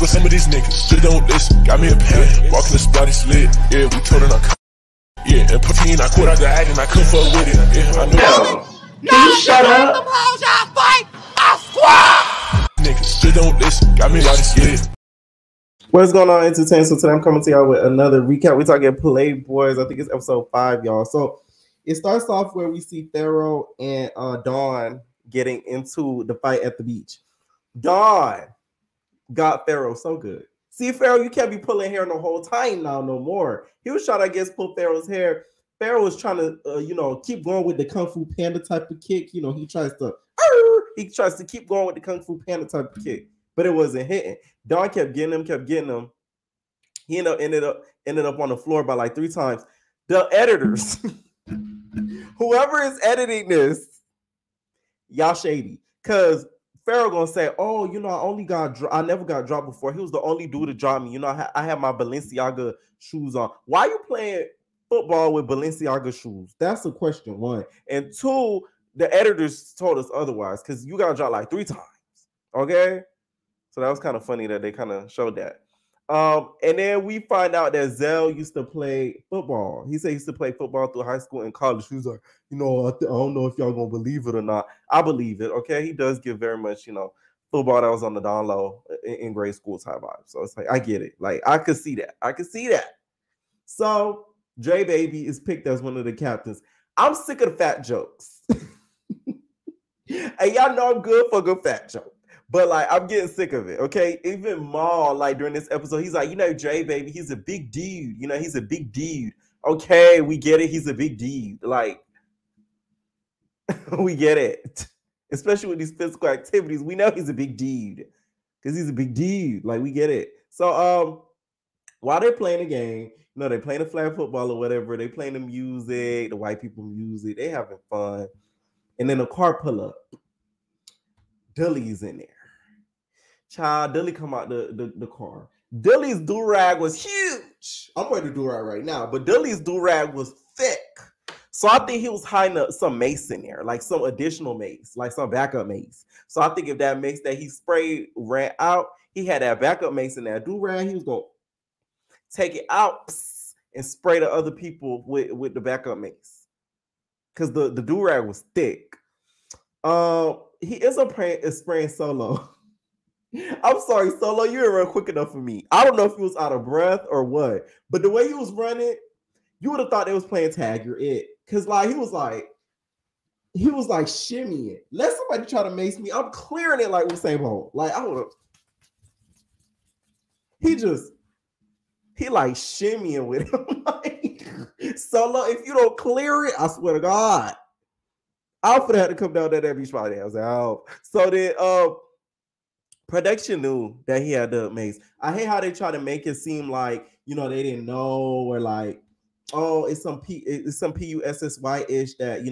for some of these niggas. Just don't listen. Got me a pen. Walking the spot is lit. Yeah, we told her not. Yeah, and Puffy I quit out the act and I couldn't fuck with it. Yeah, I know. Can you shut up? Them hoes y'all fight. I swear. Niggas just don't listen. Got me a lot of lit. What's going on, entertainment? So today I'm coming to y'all with another recap. We're talking Playboys. I think it's episode 5, y'all. So it starts off where we see Pharaoh and Dawn getting into the fight at the beach. Dawn got Pharaoh so good. See, Pharaoh, you can't be pulling hair the whole time now, no more. He was trying to, I guess, pull Pharaoh's hair. Pharaoh was trying to, keep going with the Kung Fu Panda type of kick. He tries to keep going with the Kung Fu Panda type of kick, but it wasn't hitting. Dawn kept getting him. He ended up on the floor by like 3 times. The editors, whoever is editing this, y'all shady, because Pharaoh gonna say, "Oh, I never got dropped before. He was the only dude to drop me. I had my Balenciaga shoes on. Why you playing football with Balenciaga shoes? That's a question, 1. And 2, the editors told us otherwise because you got dropped like 3 times. Okay, so that was kind of funny that they kind of showed that. And then we find out that Zell used to play football. He said he used to play football through high school and college. He was like, I don't know if y'all gonna believe it or not. I believe it. Okay, he does give very much, football that was on the down low in grade school type vibe. So it's like I get it. Like I could see that. So Dre Baby is picked as one of the captains. I'm sick of the fat jokes. And y'all know I'm good for a good fat joke. But like I'm getting sick of it, okay? Even Maul, like during this episode, he's like, Dre Baby, he's a big dude. He's a big dude. Okay, we get it. He's a big dude. Like, we get it. Especially with these physical activities, we know he's a big dude because he's a big dude. Like, we get it. So, while they're playing the game, they're playing the flag football or whatever. They playing the music, the white people music. They having fun, and then a car pull up. Dilly's in there. Child, Dilly come out the car. Dilly's do-rag was huge. I'm wearing the do-rag right now, but Dilly's do-rag was thick. So I think he was hiding some mace in there, like some additional mace, like some backup mace. So I think if that mace that he sprayed ran out, he had that backup mace in that do-rag. He was going to take it out and spray the other people with the backup mace. Because the do-rag was thick. He is spraying Solo. I'm sorry, Solo, you were quick enough for me. I don't know if he was out of breath or what, but the way he was running, you would have thought they was playing tag. You're it, because like he was like shimmying. Let somebody try to mace me. I'm clearing it like Usain Bolt. Like I would have. He like shimmying with him. Like, Solo, if you don't clear it, I swear to God, Alfred had to come down that beach body. I was like, oh. So then, production knew that he had the mace. I hate how they try to make it seem like they didn't know, or like, oh, it's some PUSSY-ish that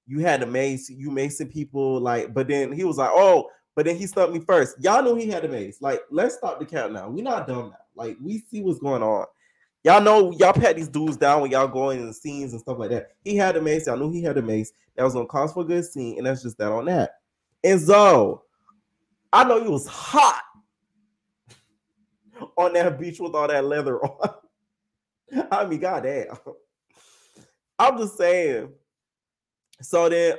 you had the mace, you macing people, like. But then he was like, oh, but then he stumped me first. Y'all knew he had the mace. Like, let's stop the count now. We're not dumb now. Like, we see what's going on. Y'all know y'all pat these dudes down when y'all going in the scenes and stuff like that. He had the mace. Y'all knew he had the mace. That was gonna cause for a good scene, and that's just that on that. And Zoe, I know you was hot on that beach with all that leather on. I mean, goddamn. I'm just saying. So then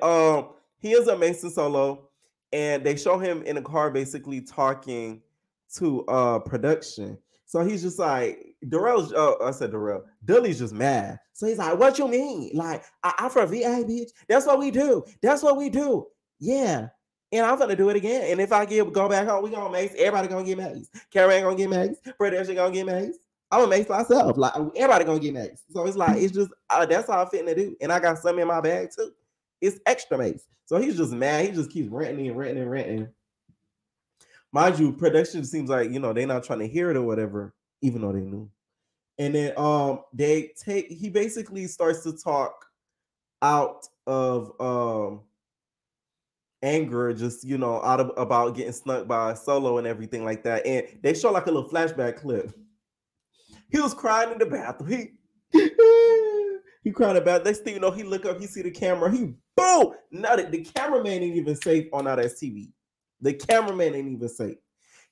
he is a Mason Solo, and they show him in a car basically talking to production. So he's just like, Dilly's just mad. So he's like, what you mean? Like, I'm from VA, bitch. That's what we do. Yeah. And I'm gonna do it again. And if I go back home, we gonna mace. Everybody gonna get mace. Karen gonna get mace. Production gonna get mace. I'm gonna mace myself. Like, everybody gonna get mace. So it's like, it's just that's how I'm fitting to do. And I got some in my bag too. It's extra mace. So he's just mad. He just keeps ranting. Mind you, production seems like they're not trying to hear it or whatever, even though they knew. And then he basically starts to talk out of anger, just about getting snuck by Solo and everything like that. And they show like a little flashback clip. He was crying in the bathroom. He cried about. Next thing you know, he look up, he see the camera, he boom. Now the cameraman ain't even safe on that TV. The cameraman ain't even safe.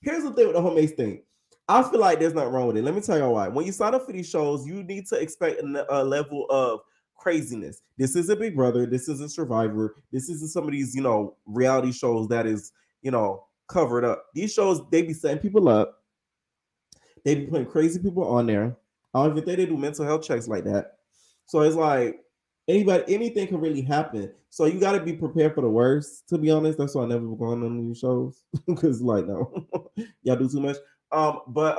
Here's the thing with the whole Mace thing. I feel like there's nothing wrong with it. Let me tell y'all why. When you sign up for these shows, you need to expect a level of craziness. This isn't Big Brother. This isn't Survivor. This isn't some of these, reality shows that is, covered up. These shows, they be setting people up. They be putting crazy people on there. I don't even think they do mental health checks like that. So it's like anything can really happen. So you got to be prepared for the worst. To be honest, that's why I never go on these shows because, like, no, y'all do too much. But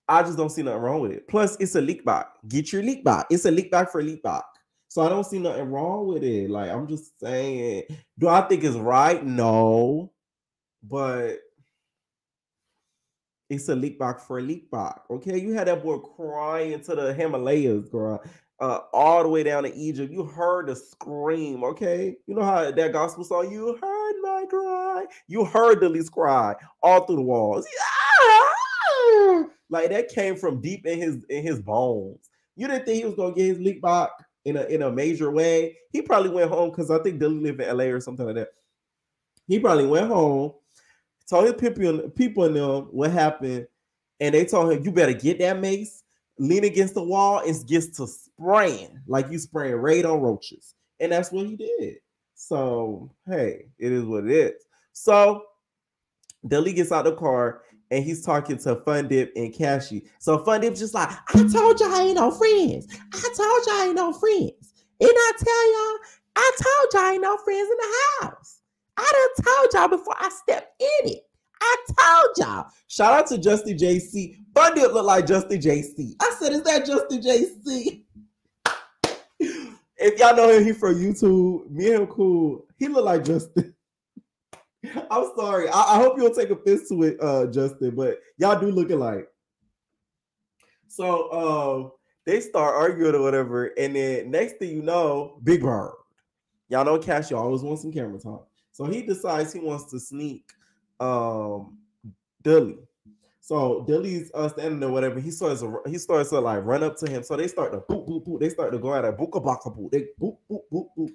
I just don't see nothing wrong with it. Plus, it's a leak back. Get your leak back. It's a leak back for leak back. So I don't see nothing wrong with it. Like, I'm just saying, do I think it's right? No, but it's a leak back for a leak back. Okay, you had that boy crying to the Himalayas, girl, all the way down to Egypt. You heard the scream. Okay, you know how that gospel song. You heard my cry. You heard Dilly's cry all through the walls. Like that came from deep in his bones. You didn't think he was gonna get his leak back in a major way. He probably went home because I think Dilly lived in LA or something like that. He probably went home, told his people in them what happened, and they told him, you better get that mace, lean against the wall, and gets to spraying like you spraying raid on roaches. And that's what he did. So, hey, it is what it is. So, Dilly gets out the car, and he's talking to Fun Dip and Cashy. So Fun Dip's just like, I told y'all I ain't no friends. I told y'all I ain't no friends. And I tell y'all, I told y'all I ain't no friends in the house. I done told y'all before I stepped in it. I told y'all. Shout out to Justin JC. Fun Dip look like Justin JC. I said, is that Justin JC? If y'all know him, he from YouTube. Me and him cool. He look like Justin. I'm sorry. I hope you'll take offense to it, Justin, but y'all do look alike. So they start arguing or whatever, and then next thing you know, Big Bird. Y'all know Cashy always wants some camera time. So he decides he wants to sneak Dilly. So Dilly's standing there, whatever. He starts to like run up to him. So they start to boop, boop, boop. They start to go at a booka baka boop. They boop, boop, boop, boop.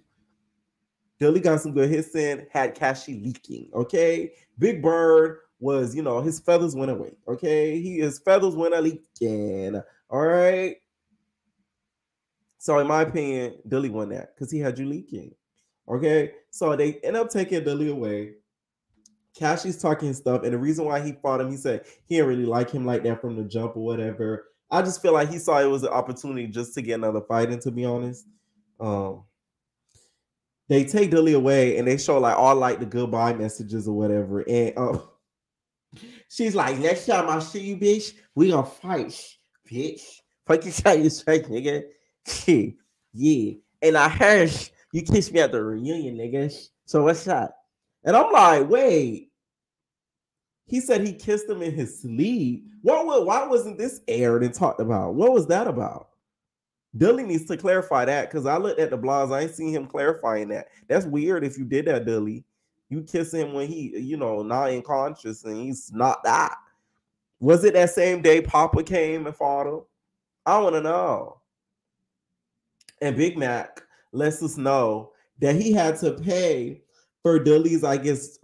Dilly got some good hits in, had Cashy leaking, okay? Big Bird was, his feathers went away, okay? His feathers went a leaking, all right? So in my opinion, Dilly won that because he had you leaking, okay? So they end up taking Dilly away. Cashy's talking stuff, and the reason why he fought him, he said he didn't really like him like that from the jump or whatever. I just feel like he saw it was an opportunity just to get another fight in, to be honest. They take Dilly away and they show like all like the goodbye messages or whatever. And she's like, next time I see you, bitch, we gonna fight, bitch. Fuck you, tell you straight, nigga. Yeah. And I heard you kissed me at the reunion, nigga. So what's that? And I'm like, wait. He said he kissed him in his sleep. Why wasn't this aired and talked about? What was that about? Dilly needs to clarify that because I looked at the blogs. I ain't seen him clarifying that. That's weird if you did that, Dilly. You kiss him when he, not unconscious and he's not that. Was it that same day Papa came and fought him? I want to know. And Big Mac lets us know that he had to pay for Dilly's, I guess,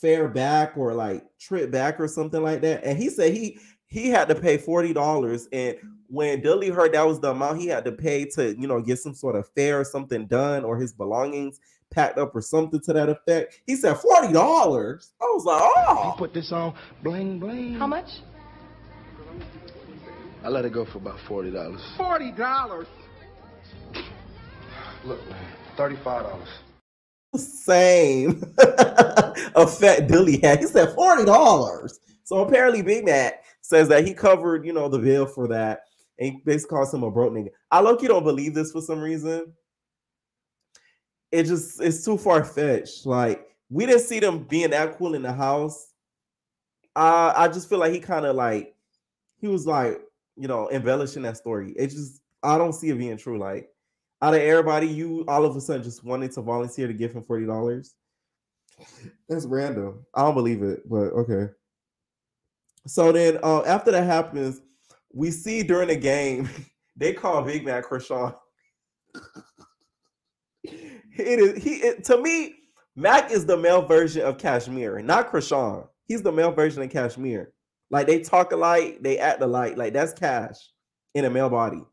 fare back or like trip back or something like that. And he said he had to pay $40. And when Dilly heard that was the amount he had to pay to, get some sort of fare or something done or his belongings packed up or something to that effect, he said $40. I was like, oh. You put this on bling bling. How much? I let it go for about $40. $40? Look, man, $35. Same effect Dilly had. He said $40. So apparently Big Mac says that he covered, the bill for that. And he basically calls him a broke nigga. I low-key don't believe this for some reason. It's too far-fetched. Like, we didn't see them being that cool in the house. I just feel like he kind of like, he was like, embellishing that story. I don't see it being true. Like, out of everybody, you all of a sudden just wanted to volunteer to give him $40. That's random. I don't believe it, but okay. So then after that happens, we see during the game, they call Big Mac Krishan. To me, Mac is the male version of Kashmir, not Krishan. He's the male version of Cashmere. Like they talk alike, they act alike. Like that's Cash in a male body.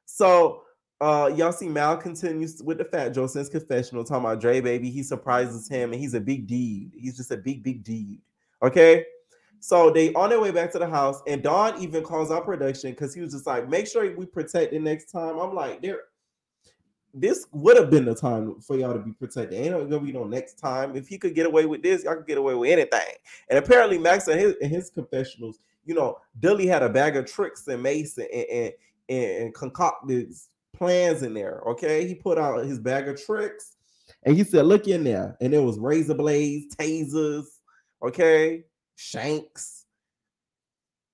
So y'all see Mal continues with the Fat Joe since confessional, talking about Dre baby. He surprises him and he's a big dude. He's just a big dude. Okay. So they on their way back to the house, and Dawn even calls out production because he was just like, make sure we protect it next time. I'm like, this would have been the time for y'all to be protected. Ain't gonna be no next time. If he could get away with this, y'all could get away with anything. And apparently, Max in his confessionals, Billy had a bag of tricks and Mace and concocted plans in there. Okay, he put out his bag of tricks, and he said, "Look in there," and there was razor blades, tasers, okay, shanks,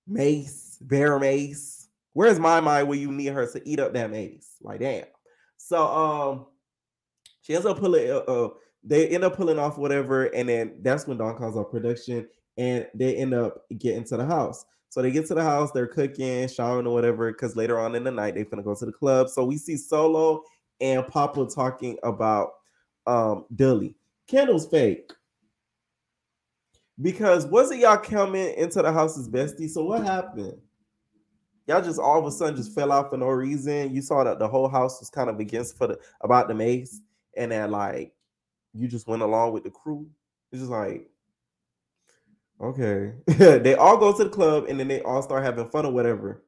mace, bear mace. Where's my mind where you need her to eat up that mace? Like, damn. So she ends up pulling they end up pulling off whatever, and then that's when Dawn comes off production and they end up getting to the house. So they get to the house, they're cooking, showering or whatever, because later on in the night they're gonna go to the club. So we see Solo and Papa talking about Billy. Kendall's fake. Because wasn't y'all coming into the house as besties? So what happened? Y'all just all of a sudden just fell out for no reason. You saw that the whole house was kind of against about the Mace, and then like you just went along with the crew. It's just like, okay. They all go to the club and then they all start having fun or whatever.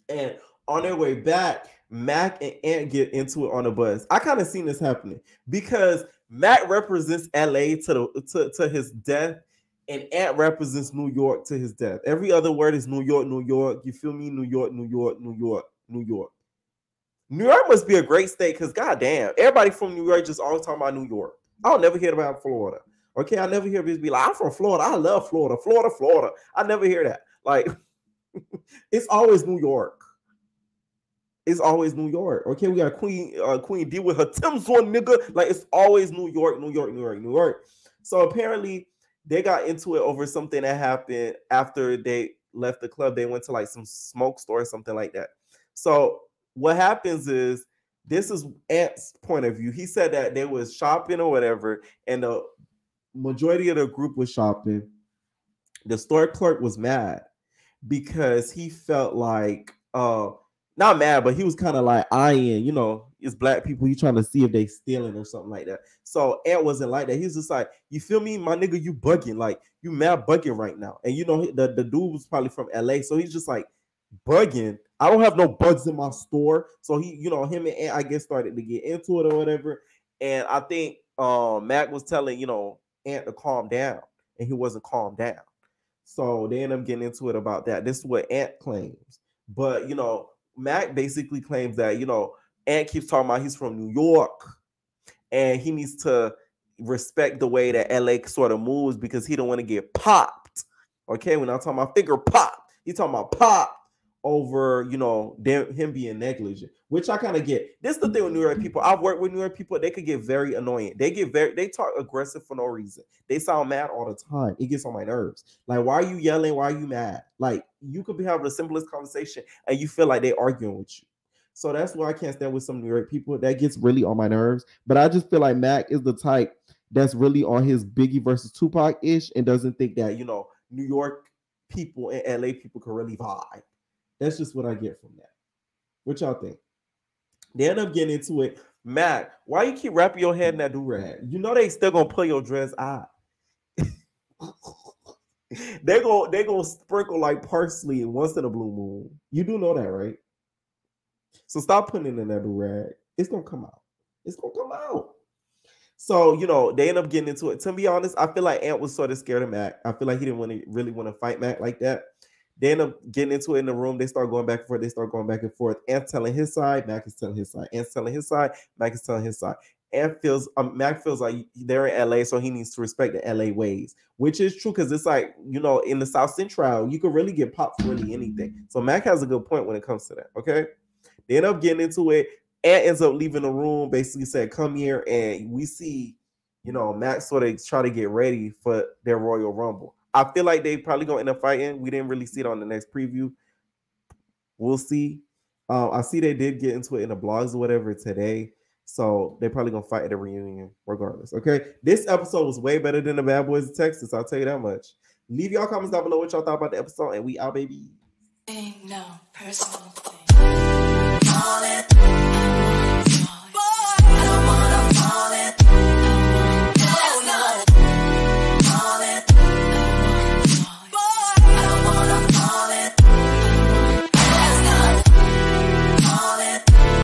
And on their way back, Mac and Ant get into it on the bus. I kind of seen this happening because Mac represents LA to his death, and Ant represents New York to his death. Every other word is New York, New York. You feel me? New York, New York, New York, New York. New York must be a great state because goddamn, everybody from New York just always talking about New York. I'll never hear about Florida. Okay, I never hear people be like, I'm from Florida. I love Florida. Florida. I never hear that. Like, it's always New York. It's always New York. Okay, we got Queen D with her Tim's on, nigga. Like, it's always New York, New York, New York, New York. So apparently they got into it over something that happened after they left the club. They went to like some smoke store or something like that. So what happens is, this is Ant's point of view. He said that they was shopping or whatever, and the majority of the group was shopping. The store clerk was mad because he felt like not mad, but he was kind of like eyeing, it's black people. He's trying to see if they stealing or something like that. So Ant wasn't like that. He's just like, you feel me, my nigga, you bugging, like you mad bugging right now. And the dude was probably from LA, so he's just like bugging. I don't have no bugs in my store. So he, him and Ant, I guess, started to get into it or whatever. And I think Mac was telling, Ant to calm down, and he wasn't calmed down. So they end up getting into it about that. This is what Ant claims. But, Mac basically claims that, Ant keeps talking about he's from New York and he needs to respect the way that LA sort of moves because he don't want to get popped. Okay, we're not talking about finger pop. He's talking about pop over, him being negligent, which I kind of get. This is the thing with New York people. I've worked with New York people. They could get very annoying. They talk aggressive for no reason. They sound mad all the time. It gets on my nerves. Like, why are you yelling? Why are you mad? Like, you could be having the simplest conversation and you feel like they're arguing with you. So that's why I can't stand with some New York people. That gets really on my nerves. But I just feel like Mac is the type that's really on his Biggie versus Tupac-ish and doesn't think that, New York people and LA people can really vibe. That's just what I get from that. What y'all think? They end up getting into it. Mac, why you keep wrapping your head in that do-rag? They still gonna pull your dress out. They gonna sprinkle like parsley once in a blue moon. You do know that, right? So stop putting it in that do-rag. It's gonna come out. It's gonna come out. So, they end up getting into it. To be honest, I feel like Ant was sort of scared of Mac. I feel like he didn't really want to fight Mac like that. They end up getting into it in the room. They start going back and forth. Ant telling his side. Mac is telling his side. Ant's telling his side. Mac is telling his side. Mac feels like they're in LA, so he needs to respect the LA ways, which is true because it's like, in the South Central, you could really get popped for really anything. So Mac has a good point when it comes to that, okay? They end up getting into it. Ant ends up leaving the room, basically said, come here, and we see, Mac sort of try to get ready for their Royal Rumble. I feel like they probably gonna end up fighting. We didn't really see it on the next preview. We'll see. I see they did get into it in the blogs or whatever today. So they're probably gonna fight at a reunion regardless. Okay. This episode was way better than the Bad Boys of Texas. I'll tell you that much. Leave y'all comments down below what y'all thought about the episode, and we out, baby. Ain't no personal thing.